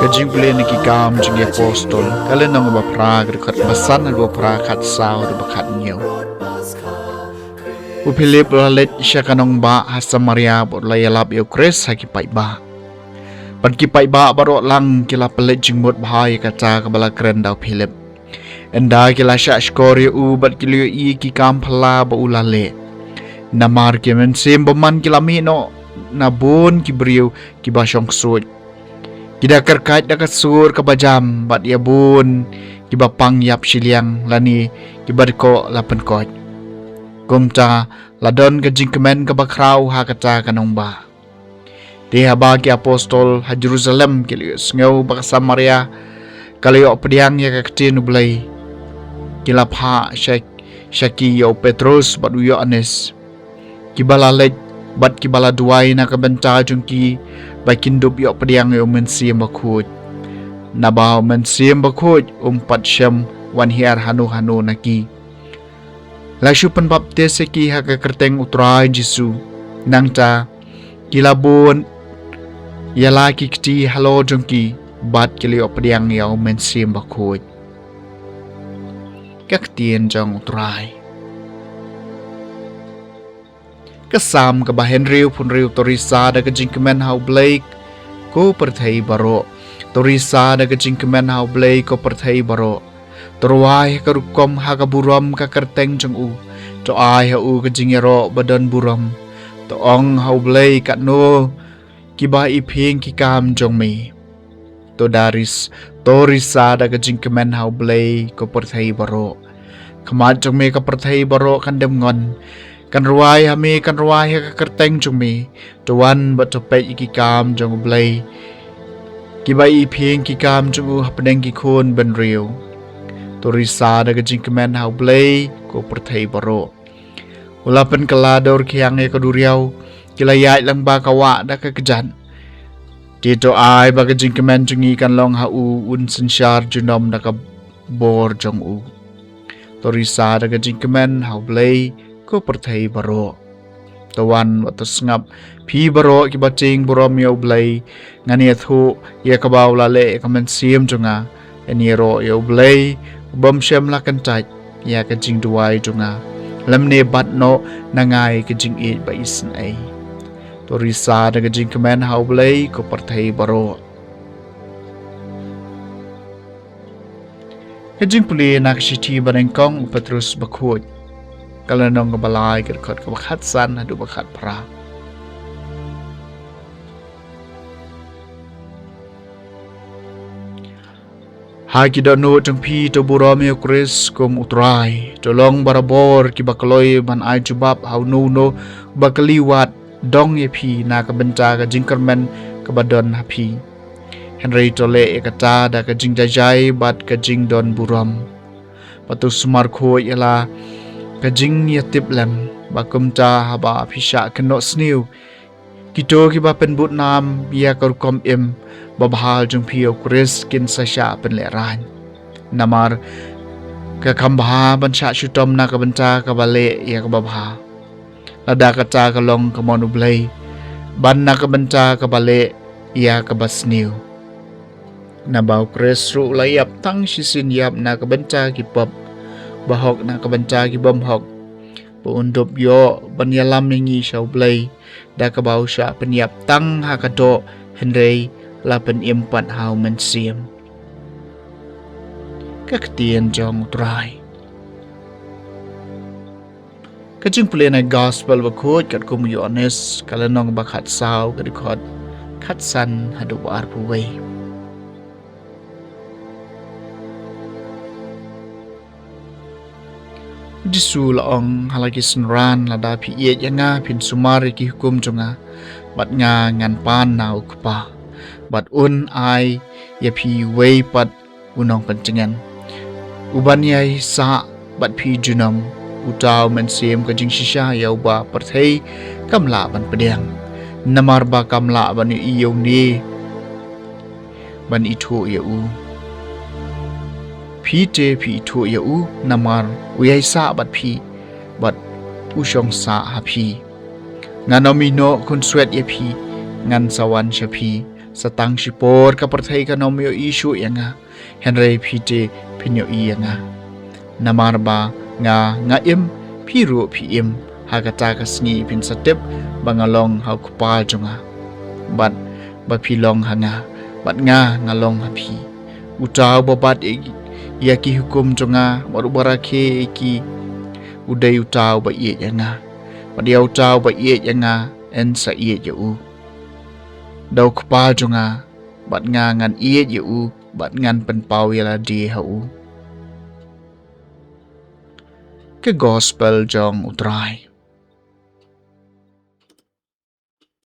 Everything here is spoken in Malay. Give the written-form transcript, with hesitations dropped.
Kajing pulih ni kikam jing apostol kalian nang bapra kat basan al bapra kat sau de bakat nyo u Philip lalet isya kanong ba Samaria bot layalap yo Chris haki pai ba pan ki pai ba baro lang kila pelet jing mot bahai kaca kabala kren dau Philip enda kila sya skori u bat kilio I kikam phala ba ulale namar ke men sim baman kila mi no nabun ki briu ki basyong suit Kida kerkait dakat sur ke bajam bat ia bun kiba pang yap siliang lani kiba deko lapen kot kumta ladon ke jingkemen ke bakrau ha kata kanong ba di haba ki apostol ha Jerusalem kilius ngau ba Samaria kalayo pediang ya kaktin ublay kilap ha syaki yo Petrus bat uyo anes kiba lalet bat kibala duai na kabenta jungki Bakin dup yok pediang yo mensiam bakut Nabaw mensiam bakut pat syam wan hiar hanu naki Lasyu penbaptis seki haka kerteng utrai Jesu Nang ta kilabun Yalaki kti halo jongki Bat kili yok pediang yo mensiam bakut Kaktien jong utrai Kesam ke bahen riu pun riu torisa da ke jingkemen hau Blake ko perthai baro torisa da ke jingkemen hau Blake ko perthai baro torwai ka rukom ha ka buram ka kerteng jong u to ai ha u ke jingero badan buram to ong hau Blake kat no ki ba iping ki kam jong mi to daris torisa da ke jingkemen hau Blake ko perthai baro kamat jong mi ka perthai baro kan dem ngon kan ruai hami kan ruai ka kerteng jumi tuan bat topek iki kam jong blai ki bai phieng ki kam jong hapdeng ki khon ben riu torisa da gajing kemen hau blai ko perthai baro ulapen kalador khiang e kaduriau kilayai lang ba kawa da ka kejan tito ai ba gajing kemen jungi kan long ha u un sensyar junom da ka bor jong u torisa da gajing kemen hau blai ko perthai baro tawan wat sngap phi baro ki baching borom yo blai ngani thu ye kabaw lale kamen sim junga eni ro yo blai bom shem la kan tai ya ka jing duai junga lamne bat no nangai ka jing e ba isn ai to risa da ka jing kamen haw blai ko perthai baro ka jing puli nak shiti barengkong Petrus bakhut kalau nong kebalai kerkot kebakat san hadu bakat pra Haki danu jeng pi to burami Chris kum utrai tolong barabor ki bakloi ban ai jubab hau no bakliwat dong ye pi na ka benca ka jingkermen ka badon hapi Henry tole e kata da ka jing jajai bat ka jing don buram patu smar kho yala Kajing yatip lem bakum ta haba pisha kenok sniu kito ki ba penbut nam ya korkom im babhal jung pio Chris kin sasha pen leran namar ka kambha ban sha shutom na ka banta ka bale ya ka babha lada ka ta ka long ka monu blai ban na ka banta ka bale ya ka basniu nabaw Chris ru layap tang sisin yap na ka banta ki pop bahok na kabanca ki bomhok puundop yo banyalam ningi shaw blay da kabaw siya penyap tang hakado Henry lapen impat haw mensiam kaktian jong utrai kajing puli na gospel bakut kat kumuyo ones kalanong bakat saw kadikot katsan hadu arpuway Disu laong halagi senran lada pi iet yanga pin sumari ki hukum jonga bat nga ngan pan nau kpa bat un ai ya pi wei pat unong pencengan uban yai sa bat pi junam utau men sim ka jing shisha ya uba perthei kamla ban pedang namar ba kamla ban iyo ni ban itu ya u Pi te pi tu ya u namar uyai sa bat pi bat ushong sa ha pi Ngan omino kun swet ye pi ngan sawan shapi satang shipor ka perthai ka nomyo isu yanga henry pite pinyo yanga namarba nga im piru pi im hagata ka sngi pin satep bangalong hau kupa jonga bat ba pilong hanga bat nga ngalong hapi utau babat yaki hukum jonga marubara ke ki udai utau ba ye yanga dia utau ba ye yanga en sa ye u dau kupa jonga bat nga ngan ye u bat ngan pen pau yala di hau ke gospel jong utrai